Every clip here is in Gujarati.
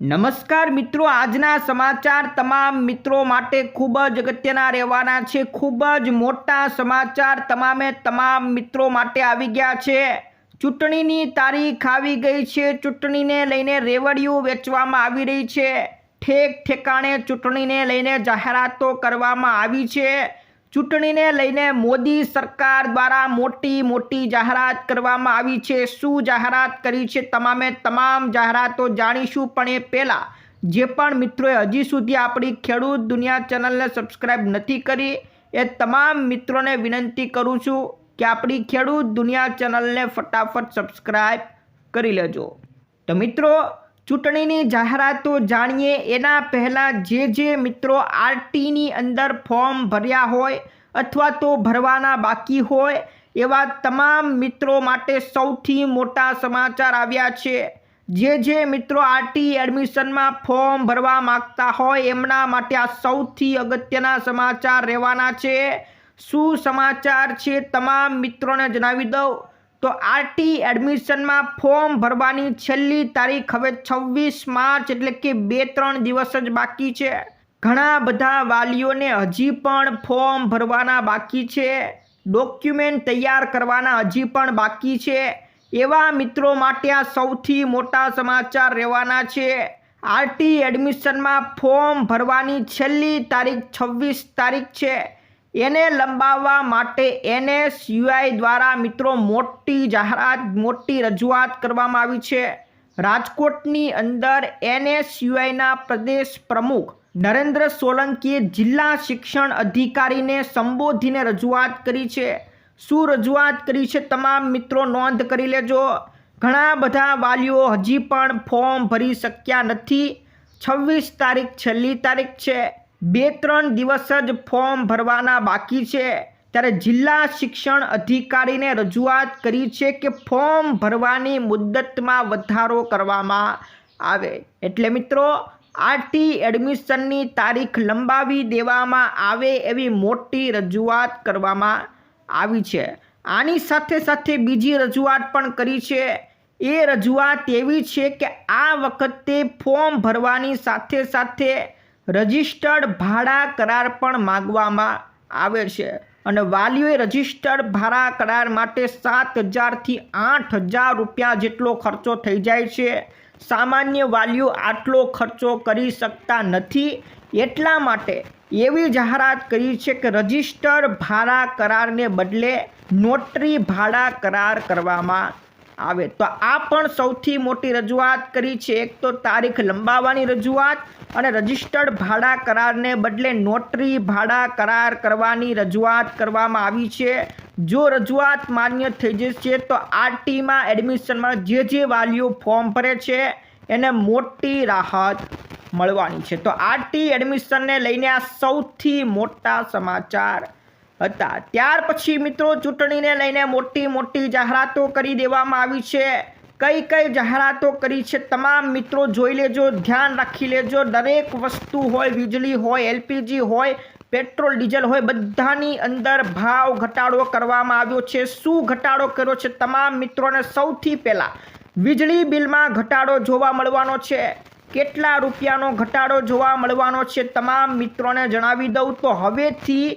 નમસ્કાર મિત્રો, આજના સમાચાર તમામ મિત્રો માટે ખૂબ જ અગત્યના રહેવાના છે। ખૂબ જ મોટા સમાચાર તમામ મિત્રો માટે આવી ગયા છે। ચૂંટણીની તારીખ આવી ગઈ છે। ચૂંટણીને લઈને રેવડિયું વેચવામાં આવી રહી છે। ઠેક ઠેકાણે ચૂંટણીને લઈને જાહેરાતો કરવામાં આવી છે। ચૂંટણીને લઈને મોદી સરકાર દ્વારા મોટી જાહેરાત કરવામાં આવી છે। શું જાહેરાત કરી છે તમામ જાહેરાતો જાણીશું। પણ એ પહેલાં જે પણ મિત્રોએ હજી સુધી આપણી ખેડૂત દુનિયા ચેનલને સબસ્ક્રાઈબ નથી કરી એ તમામ મિત્રોને વિનંતી કરું છું કે આપણી ખેડૂત દુનિયા ચેનલને ફટાફટ સબસ્ક્રાઈબ કરી લેજો। તો મિત્રો, ચૂંટણીની જાહેરાતો જાણીએ એના પહેલાં જે મિત્રો આરટીની અંદર ફોર્મ ભર્યા હોય અથવા તો ભરવાના બાકી હોય એવા તમામ મિત્રો માટે સૌથી મોટા સમાચાર આવ્યા છે। જે મિત્રો આરટી એડમિશનમાં ફોર્મ ભરવા માંગતા હોય એમના માટે આ સૌથી અગત્યના સમાચાર રહેવાના છે। શું સમાચાર છે તમામ મિત્રોને જણાવી દઉં તો આરટી એડમિશનમાં ફોર્મ ભરવાની છેલ્લી તારીખ હવે 26 માર્ચ એટલે કે 2-3 દિવસ જ બાકી છે। ઘણા બધા વાલીઓને હજી પણ ફોર્મ ભરવાના બાકી છે, ડોક્યુમેન્ટ તૈયાર કરવાના હજી પણ બાકી છે। એવા મિત્રો માટે આ સૌથી મોટા સમાચાર રહેવાના છે। આરટી એડમિશનમાં ફોર્મ ભરવાની છેલ્લી તારીખ 26 તારીખ છે। એને લંબાવવા માટે NSUI દ્વારા મિત્રો મોટી જાહેરાત, મોટી રજૂઆત કરવામાં આવી છે। રાજકોટની અંદર NSUIના પ્રદેશ પ્રમુખ નરેન્દ્ર સોલંકીએ જિલ્લા શિક્ષણ અધિકારીને સંબોધીને રજૂઆત કરી છે। શું રજૂઆત કરી છે તમામ મિત્રો નોંધ કરી લેજો। ઘણા બધા વાલીઓ હજી પણ ફોર્મ ભરી શક્યા નથી। 26 તારીખ છેલ્લી તારીખ છે। 2-3 દિવસ જ ફોર્મ ભરવાના બાકી છે। ત્યારે જિલ્લા શિક્ષણ અધિકારીને રજૂઆત કરી છે કે ફોર્મ ભરવાની મુદ્દતમાં વધારો કરવામાં આવે। એટલે મિત્રો આરટી એડમિશનની તારીખ લંબાવી દેવામાં આવે એવી મોટી રજૂઆત કરવામાં આવી છે। આની સાથે બીજી રજૂઆત પણ કરી છે। એ રજૂઆત એવી છે કે આ વખતે ફોર્મ ભરવાની સાથે રજિસ્ટર્ડ ભાડા કરાર પણ માંગવામાં આવે છે અને વાલીઓએ રજિસ્ટર્ડ ભાડા કરાર માટે 7,000 થી 8,000 રૂપિયા જેટલો ખર્ચો થઈ જાય છે। સામાન્ય વાલીઓ આટલો ખર્ચો કરી શકતા નથી। એટલા માટે એવી જાહેરાત કરી છે કે રજિસ્ટર્ડ ભાડા કરારને બદલે નોટરી ભાડા કરાર કરવામાં આવે। તો આ પણ સૌથી મોટી રજૂઆત કરી છે। એક તો તારીખ લંબાવવાની રજૂઆત અને રજિસ્ટર્ડ ભાડા કરારને બદલે નોટરી ભાડા કરાર કરવાની રજૂઆત કરવામાં આવી છે। જો રજૂઆત માન્ય થઈ જશે તો આરટીમાં એડમિશનમાં જે વાલીઓ ફોર્મ ભરે છે એને મોટી રાહત મળવાની છે। તો આરટી એડમિશનને લઈને આ સૌથી મોટા સમાચાર હતા। ત્યાર પછી મિત્રો ચૂંટણીને લઈને મોટી જાહેરાતો કરી દેવામાં આવી છે। કઈ જાહેરાતો કરી છે તમામ મિત્રો જોઈ લેજો, ધ્યાન રાખી લેજો। દરેક વસ્તુ હોય, વીજળી હોય, LPG હોય, પેટ્રોલ ડીઝલ હોય, બધાની અંદર ભાવ ઘટાડો કરવામાં આવ્યો છે। શું ઘટાડો કર્યો છે તમામ મિત્રોને સૌથી પહેલાં વીજળી બિલમાં ઘટાડો જોવા મળવાનો છે। કેટલા રૂપિયાનો ઘટાડો જોવા મળવાનો છે તમામ મિત્રોને જણાવી દઉં તો હવેથી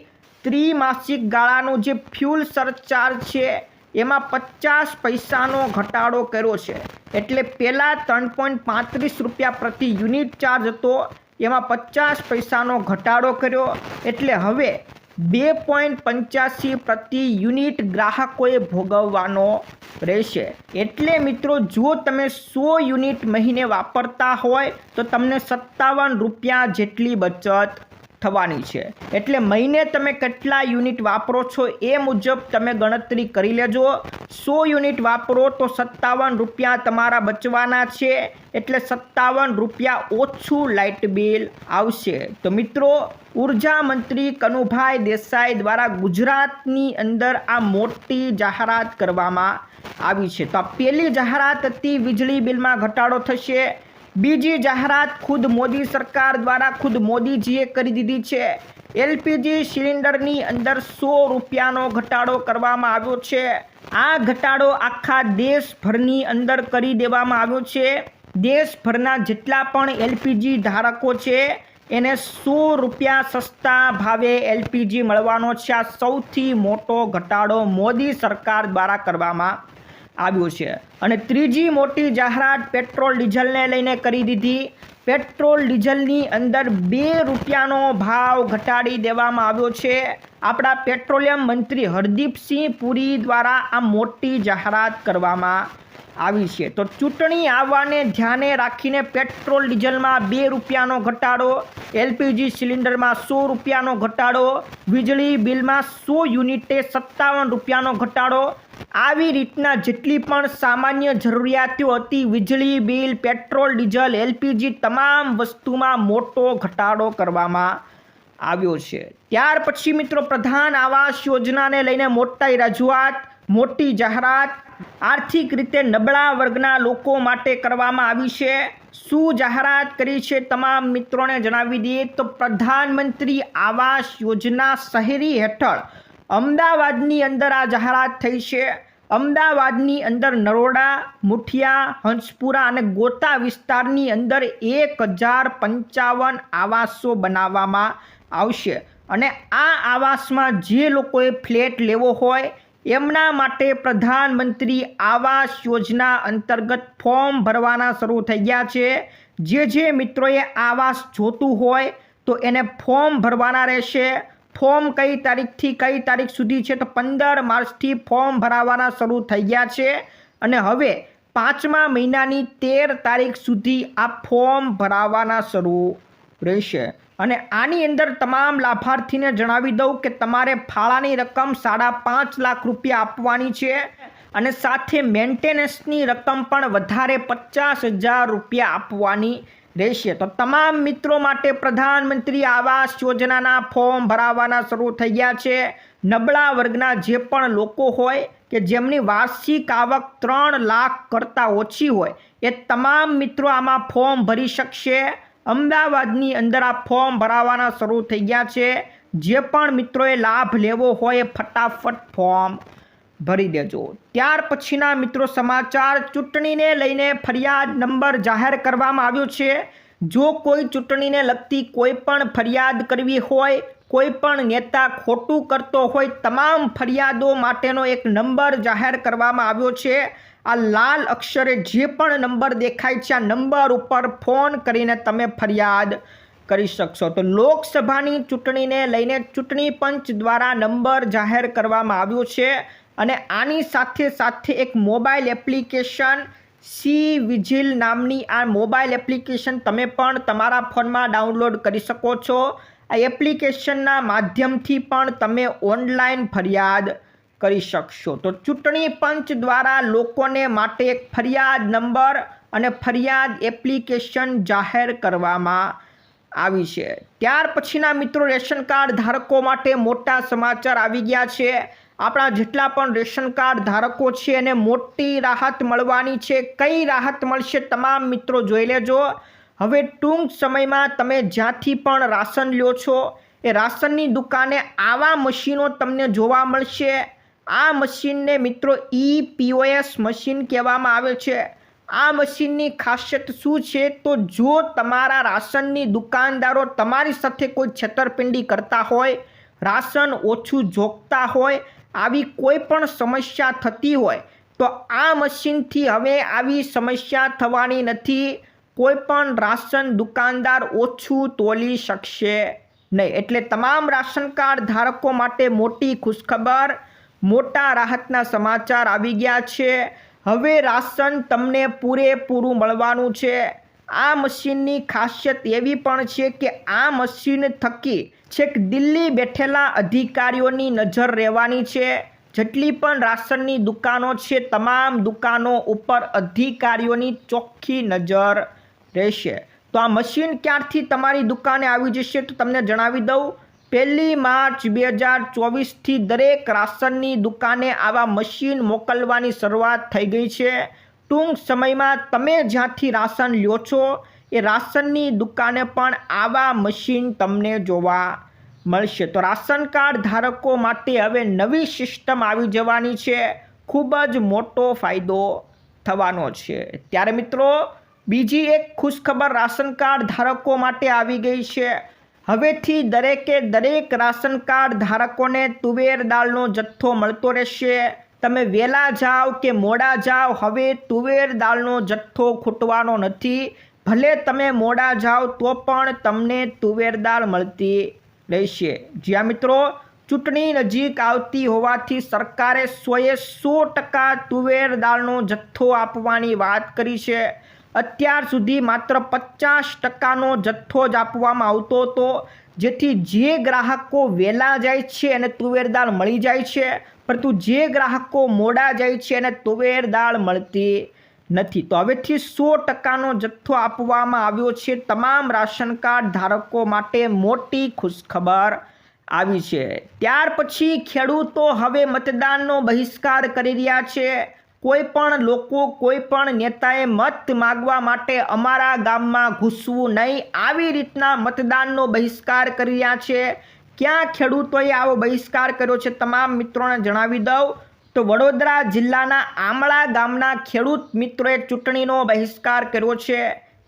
ત્રિમાસિક ગાળાનું જે ફ્યુલ સરચાર્જ છે એમાં 50 પૈસાનો ઘટાડો કર્યો છે। એટલે પહેલાં 3.35 રૂપિયા પ્રતિ યુનિટ ચાર્જ હતો, એમાં 50 પૈસાનો ઘટાડો કર્યો। એટલે હવે 2.85 પ્રતિ યુનિટ ગ્રાહકોએ ભોગવવાનો રહેશે। એટલે મિત્રો જો તમે 100 યુનિટ મહિને વાપરતા હોય તો તમને 57 રૂપિયા જેટલી બચત થવાની છે। એટલે મહિને તમે કેટલા યુનિટ વાપરો છો એ મુજબ તમે ગણતરી કરી લેજો। 100 યુનિટ વાપરો તો 57 રૂપિયા તમારા બચવાના છે। એટલે 57 રૂપિયા ઓછું લાઇટ બિલ આવશે। તો મિત્રો, ઉર્જા મંત્રી કનુભાઈ દેસાઈ દ્વારા ગુજરાતની અંદર આ મોટી જાહેરાત કરવામાં આવી છે। તો આ પહેલી જાહેરાત હતી, વીજળી બિલમાં ઘટાડો થશે। બીજી જાહેરાત ખુદ મોદી સરકાર દ્વારા ખુદ મોદીજીએ કરી દીધી છે। LPG સિલિન્ડરની અંદર 100 રૂપિયાનો ઘટાડો કરવામાં આવ્યો છે। આ ઘટાડો આખા દેશભરની અંદર કરી દેવામાં આવ્યો છે। દેશભરના જેટલા પણ એલપીજી ધારકો છે એને 100 રૂપિયા સસ્તા ભાવે એલપીજી મળવાનો છે. આ સૌથી મોટો ઘટાડો મોદી સરકાર દ્વારા કરવામાં આવ્યો છે. અને ત્રીજી મોટી જાહેરાત પેટ્રોલ ડીઝલને લઈને કરી દીધી. પેટ્રોલ ડીઝલની અંદર 2 રૂપિયાનો ભાવ ઘટાડી દેવામાં આવ્યો છે. આપણા પેટ્રોલિયમ મંત્રી હરદીપસિંહ પુરી દ્વારા આ મોટી જાહેરાત કરવામાં આવી છે. તો ચૂંટણી આવવાને ધ્યાને રાખીને પેટ્રોલ ડીઝલમાં 2 રૂપિયાનો ઘટાડો, એલપીજી સિલિન્ડરમાં 100 રૂપિયાનો ઘટાડો, વીજળી બિલમાં 100 યુનિટે 57 રૂપિયાનો ઘટાડો, આવી રીતના જેટલી પણ સામાન્ય જરૂરિયાતો હતી, વીજળી બિલ, પેટ્રોલ ડીઝલ, એલપીજી તમામ વસ્તુમાં મોટો ઘટાડો કરવામાં આવ્યો છે. ત્યાર પછી મિત્રો પ્રધાન આવાસ યોજનાને લઈને મોટી રજૂઆત, મોટી જાહેરાત આર્થિક રીતે નબળા વર્ગના લોકો માટે કરવામાં આવી છે. શું જાહેરાત કરી છે તમામ મિત્રોને જણાવી દઈએ તો પ્રધાનમંત્રી આવાસ યોજના શહેરી હેઠળ અમદાવાદની અંદર આ જાહેરાત થઈ છે. અમદાવાદની અંદર નરોડા, મુઠિયા, હંસપુરા અને ગોતા વિસ્તારની અંદર 1055 આવાસો બનાવવામાં આવશે. અને આ આવાસમાં જે લોકોએ ફ્લેટ લેવો હોય એમના માટે પ્રધાનમંત્રી આવાસ યોજના અંતર્ગત ફોર્મ ભરવાના શરૂ થઈ ગયા છે. જે મિત્રોએ આવાસ જોતું હોય તો એને ફોર્મ ભરવાના રહેશે. ફોર્મ કઈ તારીખથી કઈ તારીખ સુધી છે તો 15 માર્ચથી ફોર્મ ભરાવાના શરૂ થઈ ગયા છે. અને હવે 5મા મહિનાની 13 તારીખ સુધી આ ફોર્મ ભરાવાના શરૂ રહેશે. અને આની અંદર તમામ લાભાર્થીને જણાવી દઉં કે તમારે ફાળાની રકમ 5.5 લાખ રૂપિયા આપવાની છે. અને સાથે મેન્ટેનન્સની રકમ પણ વધારે 50,000 રૂપિયા આપવાની રહેશે. તો તમામ મિત્રો માટે પ્રધાનમંત્રી આવાસ યોજનાના ફોર્મ ભરાવાના શરૂ થઈ ગયા છે. નબળા વર્ગના જે પણ લોકો હોય કે જેમની વાર્ષિક આવક 3 લાખ કરતાં ઓછી હોય એ તમામ મિત્રો આમાં ફોર્મ ભરી શકશે. અમદાવાદની અંદર આ ફોર્મ ભરાવાના શરૂ થઈ ગયા છે. જે પણ મિત્રોએ લાભ લેવો હોય એ ફટાફટ ફોર્મ ભરી દેજો. ત્યાર પછીના મિત્રો સમાચાર, ચૂંટણીને લઈને ફરિયાદ નંબર જાહેર કરવામાં આવ્યો છે. જો કોઈ ચૂંટણીને લગતી કોઈ પણ ફરિયાદ કરવી હોય, કોઈ પણ નેતા ખોટું કરતો હોય, તમામ ફરિયાદો માટેનો એક નંબર જાહેર કરવામાં આવ્યો છે. આ લાલ અક્ષરે જે પણ નંબર દેખાય છે આ નંબર ઉપર ફોન કરીને તમે ફરિયાદ કરી શકશો. તો લોકસભાની ચૂંટણીને લઈને ચૂંટણી પંચ દ્વારા નંબર જાહેર કરવામાં આવ્યો છે. અને આની સાથે સાથે એક મોબાઈલ એપ્લિકેશન સી વિજિલ નામની આ મોબાઈલ એપ્લિકેશન તમે પણ તમારા ફોનમાં ડાઉનલોડ કરી શકો છો. આ એપ્લિકેશનના માધ્યમથી પણ તમે ઓનલાઈન ફરિયાદ કરી શકશો. તો ચૂંટણી પંચ દ્વારા લોકોને માટે એક ફરિયાદ નંબર અને ફરિયાદ એપ્લિકેશન જાહેર કરવામાં આવી છે. ત્યાર પછીના મિત્રો રેશન કાર્ડ ધારકો માટે મોટા સમાચાર આવી ગયા છે. આપણા જેટલા પણ રેશન કાર્ડ ધારકો છે એને મોટી રાહત મળવાની છે. કઈ રાહત મળશે તમામ મિત્રો જોઈ લેજો. હવે ટૂંક સમયમાં તમે જ્યાંથી પણ રાશન લ્યો છો એ રાશનની દુકાને આવા મશીનો તમને જોવા મળશે. આ મશીનને મિત્રો POS મશીન કહેવામાં આવે છે. આ મશીનની ખાસિયત શું છે તો જો તમારા રાશનની દુકાનદારો તમારી સાથે કોઈ છેતરપિંડી કરતા હોય, રાશન ઓછું જોગતા હોય, આવી કોઈ પણ સમસ્યા થતી હોય તો આ મશીનથી હવે આવી સમસ્યા થવાની નથી. કોઈ પણ રાશન દુકાનદાર ઓછું તોલી શકશે નહીં. એટલે તમામ રાશન કાર્ડ ધારકો માટે મોટી ખુશખબર, મોટા રાહતના સમાચાર આવી ગયા છે. હવે રાશન તમને પૂરેપૂરું મળવાનું છે. આ મશીનની ખાસિયત એવી પણ છે કે આ મશીન થકી છેક દિલ્હી બેઠેલા અધિકારીઓની નજર રહેવાની છે. જેટલી પણ રાશનની દુકાનો છે તમામ દુકાનો ઉપર અધિકારીઓની ચોખ્ખી નજર રહેશે. તો આ મશીન ક્યારથી તમારી દુકાને આવી જશે તો તમને જણાવી દઉં, 1 માર્ચ 2024થી દરેક રાશનની દુકાને આવા મશીન મોકલવાની શરૂઆત થઈ ગઈ છે. ટૂંક સમયમાં તમે જ્યાંથી રાશન લ્યો છો એ રાશનની દુકાને પણ આવા મશીન તમને જોવા મળશે. તો રાશન કાર્ડ ધારકો માટે હવે નવી સિસ્ટમ આવી જવાની છે. ખૂબ જ મોટો ફાયદો થવાનો છે. ત્યારે મિત્રો બીજી એક ખુશખબર રાશન કાર્ડ ધારકો માટે આવી ગઈ છે. હવેથી દરેકે દરેક રાશન કાર્ડ ધારકોને તુવેર દાળનો જથ્થો મળતો રહેશે. તમે વહેલા જાઓ કે મોડા જાઓ, હવે તુવેર દાળનો જથ્થો ખૂટવાનો નથી. ભલે તમે મોડા જાઓ તો પણ તમને તુવેર દાળ મળતી રહેશે. જ્યાં મિત્રો ચૂંટણી નજીક આવતી હોવાથી સરકારે 100% તુવેર દાળનો જથ્થો આપવાની વાત કરી છે. અત્યાર સુધી માત્ર 50%નો જથ્થો જ આપવામાં આવતો હતો, જેથી જે ગ્રાહકો વહેલા જાય છે અને તુવેર દાળ મળી જાય છે, પરંતુ જે ગ્રાહકો મોડા જાય છે અને તુવેર દાળ મળતી નથી. તો હવેથી 100%નો જથ્થો આપવામાં આવ્યો છે. તમામ રાશન કાર્ડ ધારકો માટે મોટી ખુશખબર આવી છે. ત્યાર પછી ખેડૂતો હવે મતદાનનો બહિષ્કાર કરી રહ્યા છે. કોઈ પણ લોકો, કોઈ પણ નેતાએ મત માગવા માટે અમારા ગામમાં ઘૂસવું નહીં, આવી રીતના મતદાનનો બહિષ્કાર કરી રહ્યા છે. ક્યાં ખેડૂતોએ આવો બહિષ્કાર કર્યો છે તમામ મિત્રોને જણાવી દઉં તો વડોદરા જિલ્લાના આમળા ગામના ખેડૂત મિત્રોએ ચૂંટણીનો બહિષ્કાર કર્યો છે.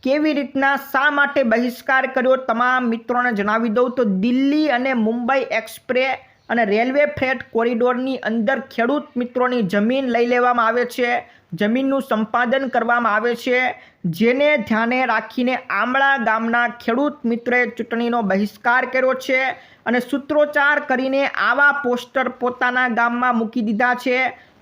કેવી રીતના, શા માટે બહિષ્કાર કર્યો તમામ મિત્રોને જણાવી દઉં તો દિલ્હી અને મુંબઈ એક્સપ્રેસ અને રેલવે ફ્રેટ કોરિડોરની અંદર ખેડૂત મિત્રોની જમીન લઈ લેવામાં આવે છે, જમીનનું સંપાદન કરવામાં આવે છે. જેને ધ્યાને રાખીને આમળા ગામના ખેડૂત મિત્રોએ ચૂંટણીનો બહિષ્કાર કર્યો છે અને સૂત્રોચ્ચાર કરીને આવા પોસ્ટર પોતાના ગામમાં મૂકી દીધા છે.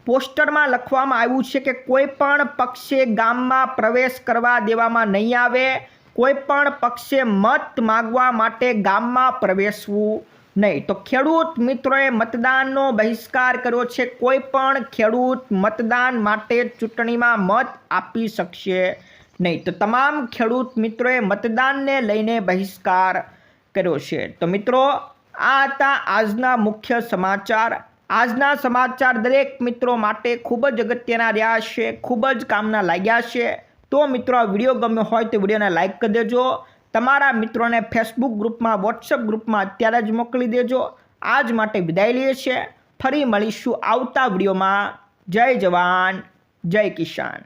પોસ્ટરમાં લખવામાં આવ્યું છે કે કોઈ પણ પક્ષે ગામમાં પ્રવેશ કરવા દેવામાં નહીં આવે, કોઈ પણ પક્ષે મત માગવા માટે ગામમાં પ્રવેશવું નહીં. તો ખેડૂત મિત્રોએ મતદાનનો બહિષ્કાર કર્યો છે. કોઈ પણ ખેડૂત મતદાન માટે ચૂંટણીમાં મત આપી શકશે નહીં. તો તમામ ખેડૂત મિત્રોએ મતદાનને લઈને બહિષ્કાર કર્યો છે. તો મિત્રો આ હતા આજના મુખ્ય સમાચાર. આજના સમાચાર દરેક મિત્રો માટે ખૂબ જ અગત્યના રહ્યા છે, ખૂબ જ કામના લાગ્યા છે. તો મિત્રો આ વિડીયો ગમ્યો હોય તો વિડીયોને લાઇક કરી દેજો. તમારા મિત્રોને ફેસબુક ગ્રુપમાં, વોટ્સઅપ ગ્રુપમાં અત્યારે જ મોકલી દેજો. આજ માટે વિદાય લઈએ છીએ. ફરી મળીશું આવતા વિડીયોમાં. જય જવાન, જય કિસાન.